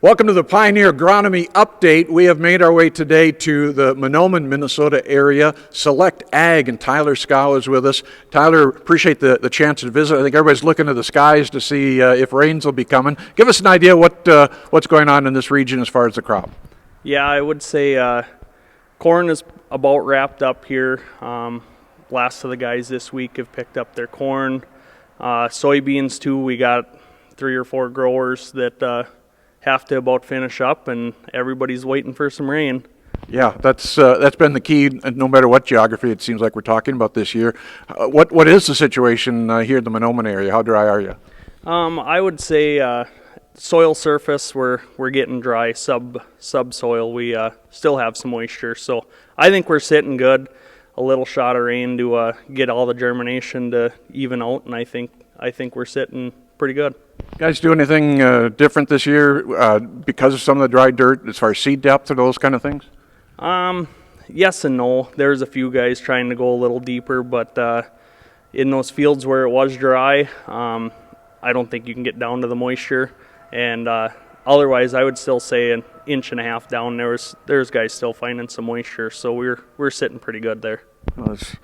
Welcome to the Pioneer Agronomy Update. We have made our way today to the Mahnomen, Minnesota area. Select Ag, and Tyler Scow is with us. Tyler, appreciate the chance to visit. I think everybody's looking to the skies to see if rains will be coming. Give us an idea what's going on in this region as far as the crop. Yeah, I would say corn is about wrapped up here. Last of the guys this week have picked up their corn. Soybeans too, we got 3 or 4 growers that have to about finish up, and everybody's waiting for some rain. Yeah, that's been the key, no matter what geography it seems like we're talking about this year. What is the situation here in the Mahnomen area? How dry are you? I would say soil surface, we're getting dry. Subsoil, we still have some moisture, so I think we're sitting good. A little shot of rain to get all the germination to even out, and I think we're sitting pretty good. Guys do anything different this year because of some of the dry dirt as far as seed depth or those kind of things? Yes and no. There's a few guys trying to go a little deeper, but in those fields where it was dry, I don't think you can get down to the moisture. And otherwise, I would still say an inch and a half down. There's guys still finding some moisture, so we're sitting pretty good there. Well, this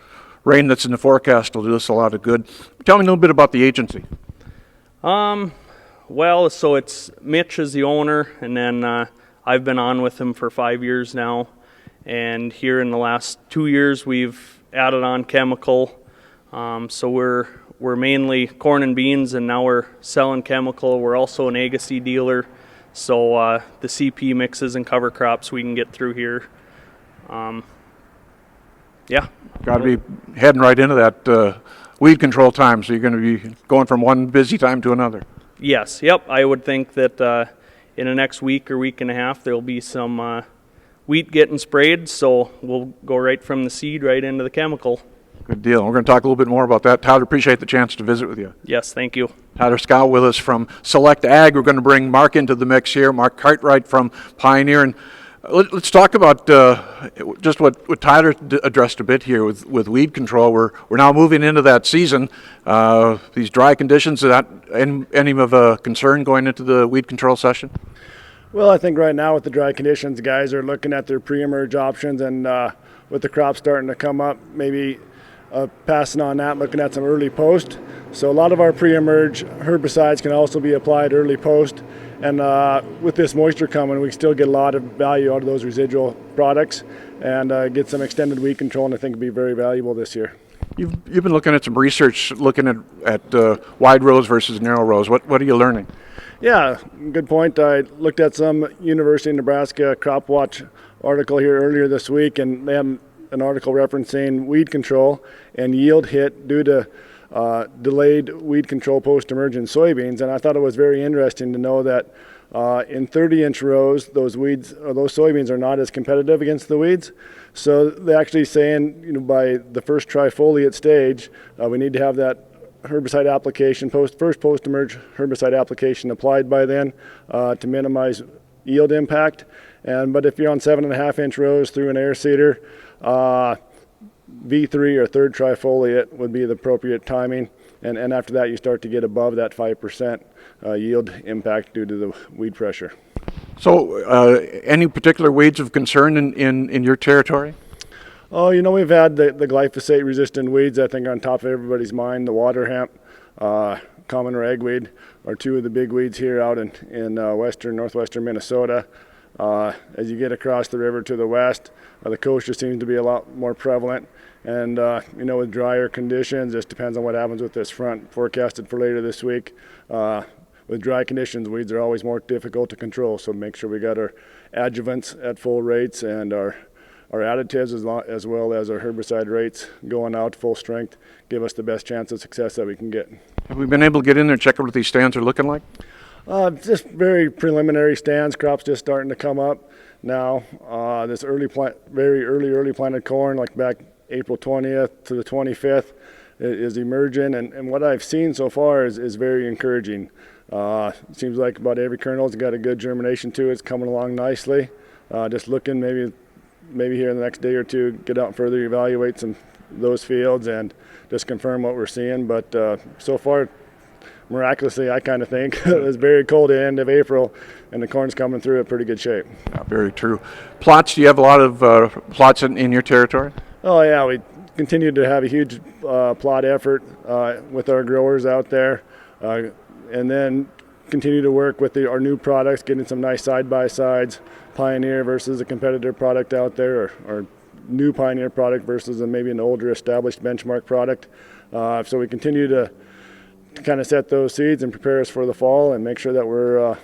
rain that's in the forecast will do us a lot of good. Tell me a little bit about the agency. Well, so it's Mitch is the owner, and then I've been on with him for 5 years now. And here in the last 2 years, we've added on chemical. So we're mainly corn and beans, and now we're selling chemical. We're also an Agassiz dealer, so the CP mixes and cover crops we can get through here. Yeah. Got to be heading right into that weed control time, so you're going to be going from one busy time to another. Yes, yep. I would think that in the next week or week and a half there'll be some wheat getting sprayed, so we'll go right from the seed right into the chemical. Good deal. We're going to talk a little bit more about that. Tyler, appreciate the chance to visit with you. Yes, thank you. Tyler Scow with us from Select Ag. We're going to bring Mark into the mix here, Mark Cartwright from Pioneer. And let's talk about just what Tyler addressed a bit here with weed control. We're now moving into that season. These dry conditions, is that any of a concern going into the weed control session? Well, I think right now with the dry conditions, guys are looking at their pre-emerge options, and with the crop starting to come up, maybe passing on that, looking at some early post. So a lot of our pre-emerge herbicides can also be applied early post. And with this moisture coming, we still get a lot of value out of those residual products and get some extended weed control, and I think it'll be very valuable this year. You've been looking at some research, looking at wide rows versus narrow rows. What are you learning? Yeah, good point. I looked at some University of Nebraska Crop Watch article here earlier this week, and they have an article referencing weed control and yield hit due to delayed weed control post-emergent soybeans, and I thought it was very interesting to know that in 30-inch rows, those soybeans are not as competitive against the weeds. So they're actually saying, by the first trifoliate stage, we need to have that herbicide application, first post-emerge herbicide application applied by then to minimize yield impact. But if you're on 7.5-inch rows through an air seeder, V3 or third trifoliate would be the appropriate timing, and after that you start to get above that 5% yield impact due to the weed pressure. So any particular weeds of concern in your territory? Oh, we've had the glyphosate resistant weeds, I think, on top of everybody's mind. The water hemp, common ragweed are two of the big weeds here out in northwestern Minnesota. As you get across the river to the west, the kochia seems to be a lot more prevalent. And, with drier conditions, just depends on what happens with this front forecasted for later this week. With dry conditions, weeds are always more difficult to control, so make sure we got our adjuvants at full rates and our additives as well as our herbicide rates going out full strength give us the best chance of success that we can get. Have we been able to get in there and check out what these stands are looking like? Just very preliminary stands. Crops just starting to come up now. This very early planted corn, like back April 20th to the 25th, is emerging, and what I've seen so far is very encouraging. It seems like about every kernel's got a good germination to it. It's coming along nicely. Just looking maybe here in the next day or two, get out and further evaluate those fields and just confirm what we're seeing. But so far, miraculously, I kind of think. It was very cold at the end of April, and the corn's coming through in pretty good shape. Yeah, very true. Plots, do you have a lot of plots in your territory? Oh yeah, we continue to have a huge plot effort with our growers out there, and then continue to work with our new products, getting some nice side-by-sides, Pioneer versus a competitor product out there, or new Pioneer product versus maybe an older established benchmark product. So we continue to kind of set those seeds and prepare us for the fall and make sure that we're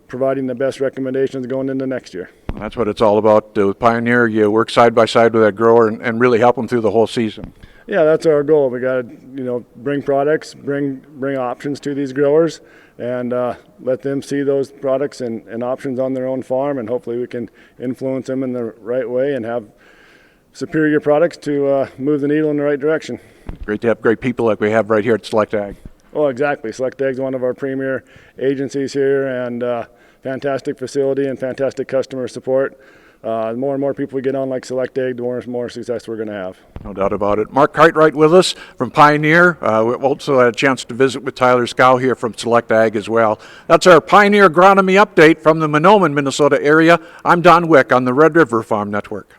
providing the best recommendations going into next year. That's what it's all about. With Pioneer, you work side by side with that grower and really help them through the whole season. Yeah, that's our goal. We got to, bring products, bring options to these growers, and let them see those products and options on their own farm, and hopefully we can influence them in the right way and have superior products to move the needle in the right direction. Great to have great people like we have right here at Select Ag. Oh, exactly. Select Ag is one of our premier agencies here, and fantastic facility and fantastic customer support. The more and more people we get on like Select Ag, the more success we're going to have. No doubt about it. Mark Cartwright with us from Pioneer. We also had a chance to visit with Tyler Scow here from Select Ag as well. That's our Pioneer Agronomy update from the Mahnomen, Minnesota area. I'm Don Wick on the Red River Farm Network.